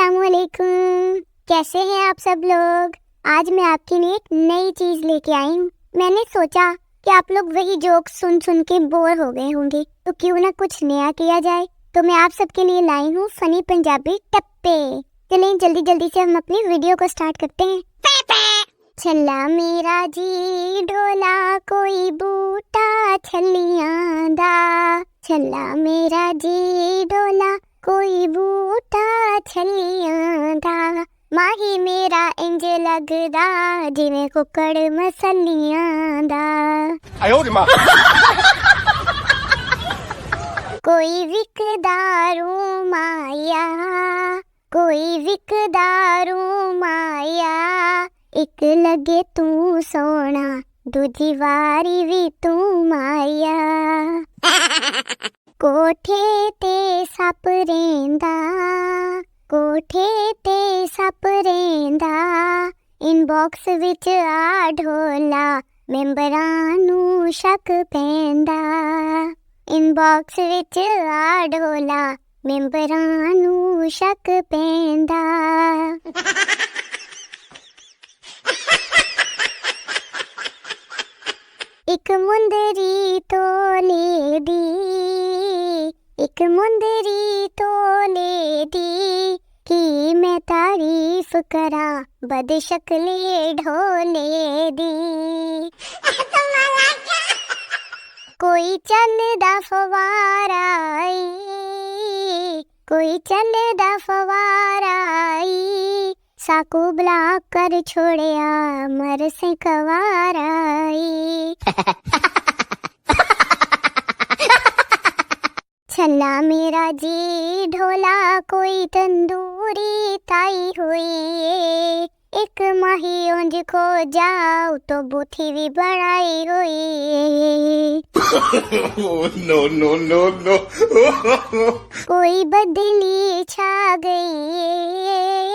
अस्सलामुअलैकुम। कैसे हैं आप सब लोग? आज मैं आपके लिए एक नई चीज लेके आई हूँ। मैंने सोचा कि आप लोग वही जोक सुन सुन के बोर हो गए होंगे, तो क्यों ना कुछ नया किया जाए। तो मैं आप सबके लिए लाई हूँ फनी पंजाबी टप्पे। चलें जल्दी जल्दी से हम अपनी वीडियो को स्टार्ट करते हैं। छल्ला मेरा जी ढोला कोई बूटा छलियां दा, छल्ला मेरा जी ढोला कोई बूटा छलियां दा, माही मेरा इंज लगदा जिवें कुकड़ मसलियां दा। कोई विकदारू माया, कोई विकदारू माया, एक लगे तू सोना दूजी वारी भी तू माया। कोठे ते सप रेंदा, कोठे ते सप रेंदा, इनबॉक्स विच आ ढोला मैंबरां नूं शक पैंदा। इनबॉक्स विच आ ढोला मैंबरां नूं शक पैंदा। एक मुंदरी तोले दी, एक मुंदरी तोले दी, कि मैं तारीफ करा बदशक्ले ढोले दी। कोई चलदा फवारा आई, कोई चलदा फवारा आई, साकू ब्लॉक कर छोड़िया मर से कवाराई। छल्ला मेरा जी ढोला कोई तंदूरी ताई हुई, एक माही उंज खो जाओ तो बूथी भी बढ़ाई हुई। No, no, no, no. कोई बदली छा गई,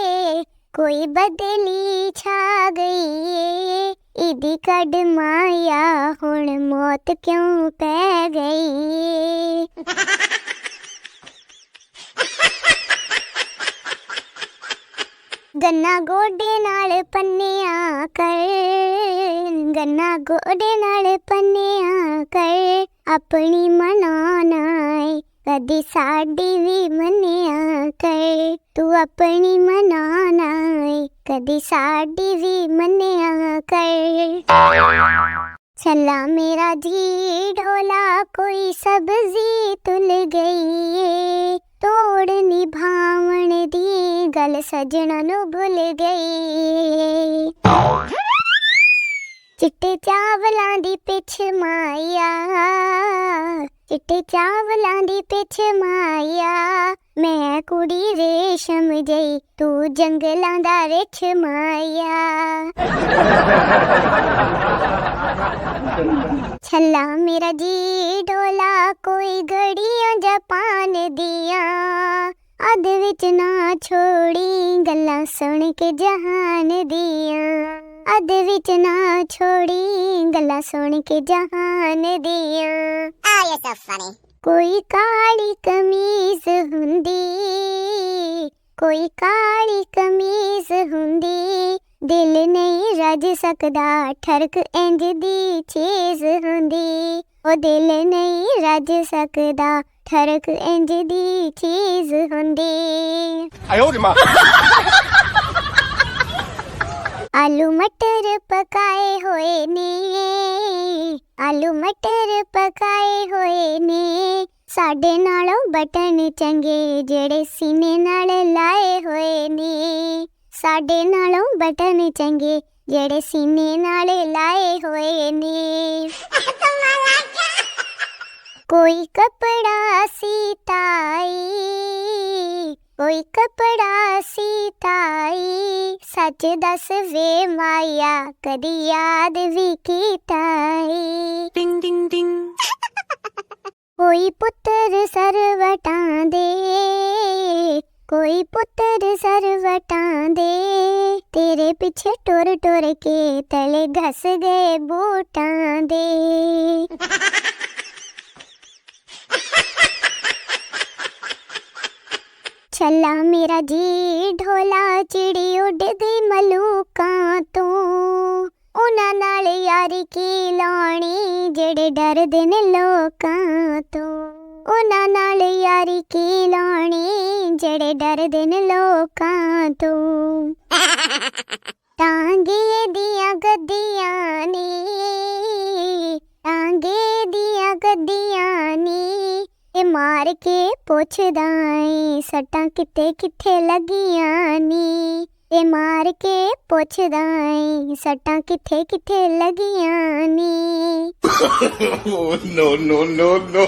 कोई बदली छा गई, इदी कड माया हुण मौत क्यों पै गई। गन्ना गोडे नाल पन्निया कर, गन्ना गोडे नाल पन्निया कर, अपनी मनाना कदी साडी भी मनिया कर, तू अपनी मनाना कदी साडी भी मनिया कर। छल्ला मेरा जी ढोला कोई सब्जी तुल गई, तोड़ निभावण दी गल सजना नु भुल गई। चिट्टे चावलां दी पिछ माया, चिट्टे चावलां दी पिछ माया, मैं कुड़ी रेशम जई तू जंगलां दा रिछ माया। छल्ला मेरा जी ढोला कोई घड़ियां जापान दिया, अध विच ना छोड़ी गल्लां सुन के जहान दिया, अध विच ना छोड़ी गल्लां सुन के जहान दिया। Oh, you're so funny. कोई काली कमीज हुंदी, कोई काली कमीज हुंदी, दिल नहीं रज सकदा ठरक इंज दी चीज हुंदी, ओ दिल नहीं रज सकदा ठरक इंज दी चीज हुंदी। आलू मटर पकाए होए ने, आलू मटर पकाए होए ने, साडे नालों बटन चंगे जेड़े सीने नाल लाए होए ने, साडे नालों बटन चंगे जेड़े सीने नाल लाए होए ने। कोई कपड़ा सीताई, कोई कपड़ा सीताई, सच दस वे माया कदी याद भी कीताई। Ding ding ding. कोई पुत्र सरवटां दे, कोई पुत्र सरवटां दे, तेरे पीछे टुर टुर के तले घस गए बूटां दे। ਛੱਲਾ ਮੇਰਾ ਜੀ ਢੋਲਾ ਚਿੜੀ ਉੱਡ ਗਈ ਮਲੂਕਾਂ ਤੋਂ, ਉਹਨਾਂ ਨਾਲ ਯਾਰੀ ਕੀ ਲਾਉਣੀ ਜਿਹੜੇ ਡਰਦੇ ਨੇ ਲੋਕਾਂ ਤੋਂ, ਉਹਨਾਂ ਨਾਲ ਯਾਰੀ ਕੀ ਲਾਉਣੀ ਜਿਹੜੇ ਡਰਦੇ ਨੇ ਲੋਕਾਂ ਤੋਂ। ਟਾਂਗੇ ਦੀਆਂ ਗੱਡੀਆਂ ਨੀ, ਟਾਂਗੇ ਦੀਆਂ ਗੱਡੀਆਂ ਨੀ, ਇਹ ਮਾਰ ਕੇ ਪੁੱਛਦਾ ਏ ਸੱਟਾਂ ਕਿੱਥੇ ਕਿੱਥੇ ਲੱਗੀਆਂ ਨੀ, ਇਹ ਮਾਰ ਕੇ ਪੁੱਛਦਾ ਏ ਸੱਟਾਂ ਕਿੱਥੇ ਕਿੱਥੇ ਲੱਗੀਆਂ ਨੀ। Oh, no, no, no, no.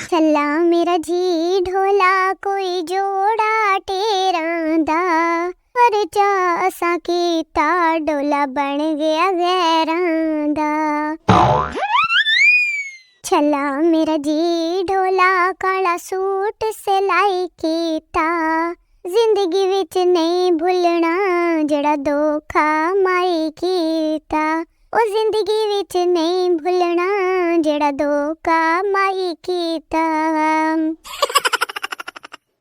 ਛੱਲਾ ਮੇਰਾ ਜੀ ਢੋਲਾ ਕੋਈ ਜੋੜਾ ਟੇਰਾਂ ਦਾ, ਪਰ ਜਾ ਅਸਾਂ ਕੀਤਾ ਡੋਲਾ ਬਣ ਗਿਆ ਗੈਰਾਂ ਦਾ। ਛੱਲਾ ਮੇਰਾ ਜੀ ਢੋਲਾ ਕਾਲਾ ਸੂਟ ਸਿਲਾਈ ਕੀਤਾ, ਜ਼ਿੰਦਗੀ ਵਿੱਚ ਨਹੀਂ ਭੁੱਲਣਾ ਜਿਹੜਾ ਧੋਖਾ ਮਾਈ ਕੀਤਾ, ਉਹ ਜ਼ਿੰਦਗੀ ਵਿੱਚ ਨਹੀਂ ਭੁੱਲਣਾ ਜਿਹੜਾ ਧੋਖਾ ਮਾਈ ਕੀਤਾ।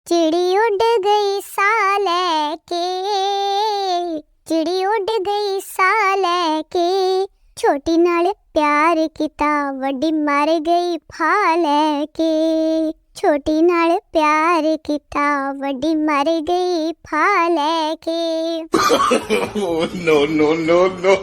ਚਿੜੀ ਉੱਡ ਗਈ ਸਾਹ ਲੈ ਕੇ, ਚਿੜੀ ਉੱਡ ਗਈ ਸਾਹ ਲੈ ਕੇ, ਛੋਟੀ ਨਾਲ ਪਿਆਰ ਕੀਤਾ ਵੱਡੀ ਮਰ ਗਈ ਫਾਹ ਲੈ ਕੇ, ਛੋਟੀ ਨਾਲ ਪਿਆਰ ਕੀਤਾ ਵੱਡੀ ਮਰ ਗਈ ਫਾਹ ਲੈ ਕੇ। Oh, no, no, no, no.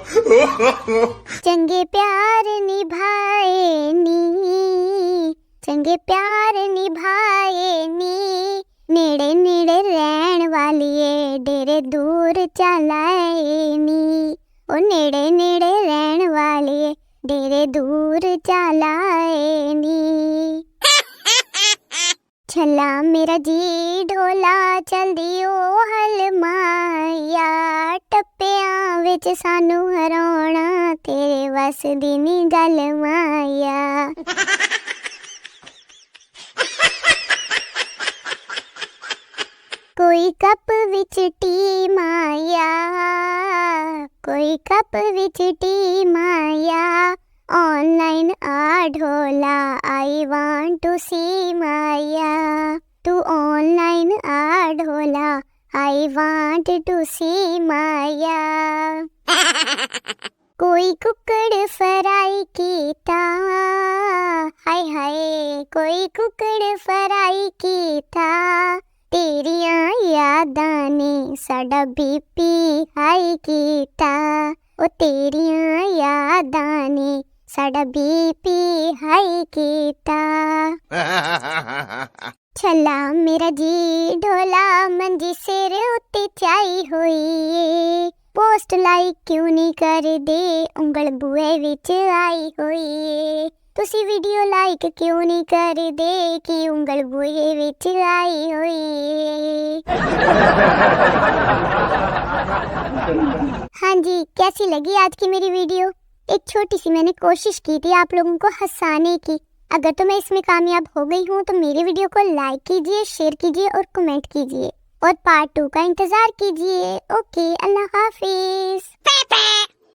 ਚੰਗੇ ਪਿਆਰ ਨਿਭਾਏ ਨੀ, ਚੰਗੇ ਪਿਆਰ ਨਿਭਾਏ ਨੀ, ਨੇੜੇ ਨੇੜੇ ਰਹਿਣ ਵਾਲੀਏ ਡੇਰੇ ਦੂਰ ਚਲਾਏ ਨੀ, ਉਹ ਨੇੜੇ ਨੇੜੇ ਰਹਿਣ ਵਾਲੀਏ ਡੇਰੇ ਦੂਰ ਚਲਾਏ ਨੀ। ਛੱਲਾ ਮੇਰਾ ਜੀ ਢੋਲਾ ਚਲਦੀ ਉਹ ਹਲਮਾਇਆ, ਟੱਪਿਆਂ ਵਿੱਚ ਸਾਨੂੰ ਹਰਾਉਣਾ ਤੇਰੇ ਵੱਸ ਦੀ ਨੀ ਗੱਲ ਮਾਇਆ। ਕੋਈ ਕੱਪ ਵਿੱਚ ਟੀ ਮਾਇਆ, ਕੋਈ ਕੱਪ ਵਿੱਚ ਟੀ ਮਾਇਆ, ऑनलाइन आ ढोला I want to see Maya, तू ऑनलाइन आ ढोला I want to see Maya. कोई कुकड़ फ्राई कीता, हाय हाय कोई कुकड़ फ्राई कीता, तेरियां यादां ने साडा बीपी हाई कीता, ओ तेरियां यादां ने साडा बीपी हाई कीता। छल्ला मेरा जी ढोला मंजी सिर उत्ते चाई होई, पोस्ट लाइक क्यों नहीं कर दे उंगल बुए विच आई होई, तुसी वीडियो लाइक क्यों नहीं कर दे कि उंगल बुए विच आई होई। हाँ जी, कैसी लगी आज की मेरी वीडियो? एक छोटी सी मैंने कोशिश की थी आप लोगों को हंसाने की। अगर तो मैं इसमें कामयाब हो गई हूँ तो मेरी वीडियो को लाइक कीजिए, शेयर कीजिए और कमेंट कीजिए और पार्ट 2 का इंतजार कीजिए। ओके, अल्लाह हाफिज।